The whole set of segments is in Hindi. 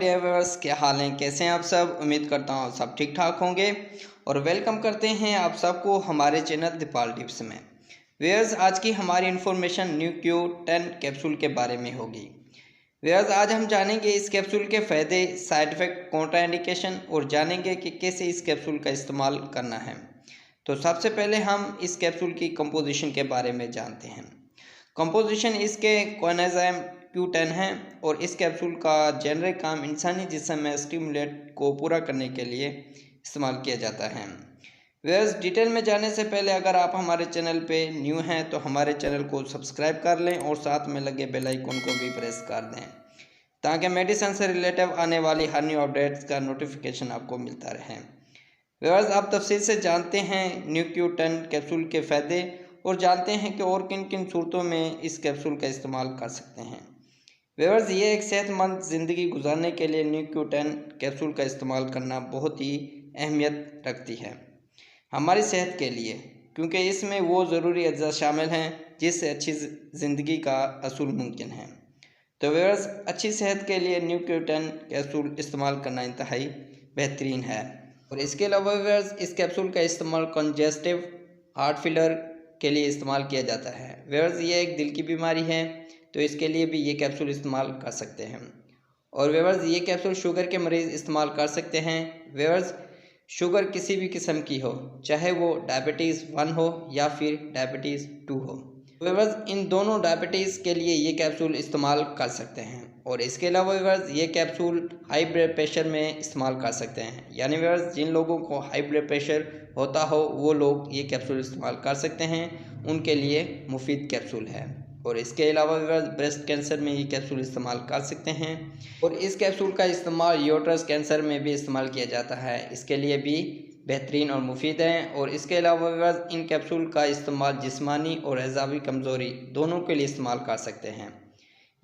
डियर व्यूअर्स, क्या हाल हैं, कैसे हैं आप सब। उम्मीद करता हूँ सब ठीक ठाक होंगे और वेलकम करते हैं आप सबको हमारे चैनल दीपाल टिप्स में। व्यूअर्स, आज की हमारी इन्फॉर्मेशन Nu-Q10 कैप्सूल के बारे में होगी। व्यूअर्स, आज हम जानेंगे इस कैप्सूल के फ़ायदे, साइड इफ़ेक्ट, कॉन्ट्राइंडिकेशन और जानेंगे कि कैसे इस कैप्सूल का इस्तेमाल करना है। तो सबसे पहले हम इस कैप्सूल की कंपोजिशन के बारे में जानते हैं। कंपोजिशन इसके कोएनजाइम Q10 है और इस कैप्सूल का जेनरिक काम इंसानी जिस्म में स्टिमुलेट को पूरा करने के लिए इस्तेमाल किया जाता है। व्यूअर्स, डिटेल में जाने से पहले अगर आप हमारे चैनल पे न्यू हैं तो हमारे चैनल को सब्सक्राइब कर लें और साथ में लगे बेल आइकन को भी प्रेस कर दें ताकि मेडिसिन से रिलेटिव आने वाली हर न्यू अपडेट्स का नोटिफिकेशन आपको मिलता रहे। व्यूअर्स, आप तफसील से जानते हैं Nu-Q10 कैप्सूल के फ़ायदे और जानते हैं कि और किन किन सूरतों में इस कैप्सूल का इस्तेमाल कर सकते हैं। व्यूअर्स, ये एक सेहतमंद ज़िंदगी गुजारने के लिए Nu-Q10 कैप्सूल का इस्तेमाल करना बहुत ही अहमियत रखती है हमारी सेहत के लिए, क्योंकि इसमें वो ज़रूरी अज्जा शामिल हैं जिससे अच्छी ज़िंदगी का असूल मुमकिन है। तो व्यूअर्स, अच्छी सेहत के लिए Nu-Q10 कैप्सूल इस्तेमाल करना इंतहाई बेहतरीन है। और इसके अलावा व्यूअर्स, इस कैप्सूल का इस्तेमाल कंजेस्टिव हार्ट फेलियर के लिए इस्तेमाल किया जाता है। व्यूअर्स, ये एक दिल की बीमारी है तो इसके लिए भी ये कैप्सूल इस्तेमाल कर सकते हैं। और व्यूअर्स, ये कैप्सूल शुगर के मरीज़ इस्तेमाल कर सकते हैं। व्यूअर्स, शुगर किसी भी किस्म की हो, चाहे वो डायबिटीज़ 1 हो या फिर डायबिटीज़ 2 हो। व्यूअर्स, इन दोनों डायबिटीज़ के लिए ये कैप्सूल इस्तेमाल कर सकते हैं। और इसके अलावा व्यूअर्स, ये कैप्सूल हाई ब्लड प्रेशर में इस्तेमाल कर सकते हैं। यानी व्यूअर्स, जिन लोगों को हाई ब्लड प्रेशर होता हो वो लोग ये कैप्सूल इस्तेमाल कर सकते हैं, उनके लिए मुफीद कैप्सूल है। और इसके अलावा व्यूअर्स, ब्रेस्ट कैंसर में ये कैप्सूल इस्तेमाल कर सकते हैं। और इस कैप्सूल का इस्तेमाल यूट्रस कैंसर में भी इस्तेमाल किया जाता है, इसके लिए भी बेहतरीन और मुफीद हैं। और इसके अलावा व्यूअर्स, इन कैप्सूल का इस्तेमाल जिस्मानी और एज़ावी कमज़ोरी दोनों के लिए इस्तेमाल कर सकते हैं।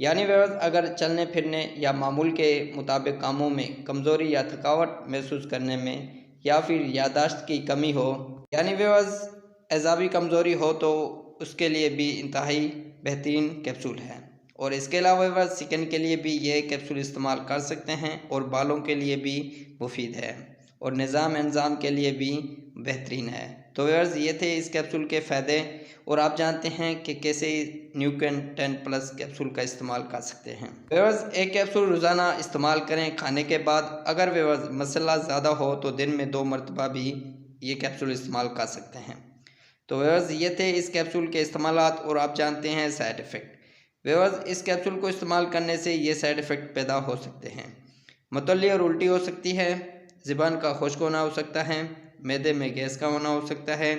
यानी व्यूअर्स, अगर चलने फिरने या मामूल के मुताबिक कामों में कमज़ोरी या थकावट महसूस करने में या फिर यादाश्त की कमी हो, यानी व्यूअर्स एज़ावी कमज़ोरी हो, तो उसके लिए भी इंतहाई बेहतरीन कैप्सूल है। और इसके अलावा व्यूअर्स, स्किन के लिए भी ये कैप्सूल इस्तेमाल कर सकते हैं और बालों के लिए भी मुफीद है और निज़ाम एंजाम के लिए भी बेहतरीन है। तो व्यूअर्स, ये थे इस कैप्सूल के फ़ायदे और आप जानते हैं कि कैसे Nu-Q10+ कैप्सूल का इस्तेमाल कर सकते हैं। व्यूअर्स, एक कैप्सूल रोज़ाना इस्तेमाल करें खाने के बाद। अगर व्यूअर्स मसला ज़्यादा हो तो दिन में 2 मरतबा भी ये कैप्सूल इस्तेमाल कर सकते हैं। तो व्यूअर्स, ये थे इस कैप्सूल के इस्तेमालात और आप जानते हैं साइड इफ़ेक्ट। व्यूअर्स, इस कैप्सूल को इस्तेमाल करने से ये साइड इफ़ेक्ट पैदा हो सकते हैं। मतली और उल्टी हो सकती है, ज़ुबान का खुश्क होना हो सकता है, मैदे में गैस का होना हो सकता है,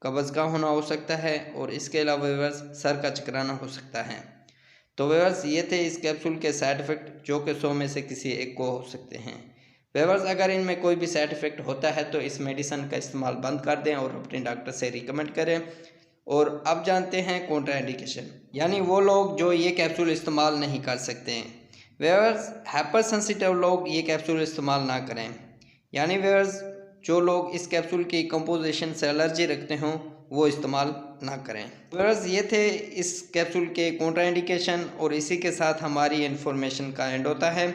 कब्ज़ का होना हो सकता है और इसके अलावा व्यूअर्स सर का चकराना हो सकता है। तो व्यूअर्स, ये थे इस कैप्सूल के साइड इफ़ेक्ट जो कि 100 में से किसी एक को हो सकते हैं। व्यूअर्स, अगर इनमें कोई भी साइड इफ़ेक्ट होता है तो इस मेडिसिन का इस्तेमाल बंद कर दें और अपने डॉक्टर से रिकमेंड करें। और अब जानते हैं कॉन्ट्राइंडिकेशन, यानी वो लोग जो ये कैप्सूल इस्तेमाल नहीं कर सकते हैं। व्यूअर्स, हाइपर सेंसिटिव लोग ये कैप्सूल इस्तेमाल ना करें। यानी व्यूअर्स, जो लोग इस कैप्सूल की कंपोजिशन से एलर्जी रखते हों वो इस्तेमाल ना करें। व्यूअर्स, ये थे इस कैप्सूल के कॉन्ट्राइंडिकेशन और इसी के साथ हमारी इन्फॉर्मेशन का एंड होता है।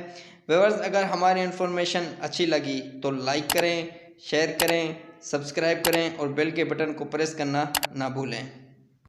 व्यूअर्स, अगर हमारी इन्फॉर्मेशन अच्छी लगी तो लाइक करें, शेयर करें, सब्सक्राइब करें और बेल के बटन को प्रेस करना ना भूलें।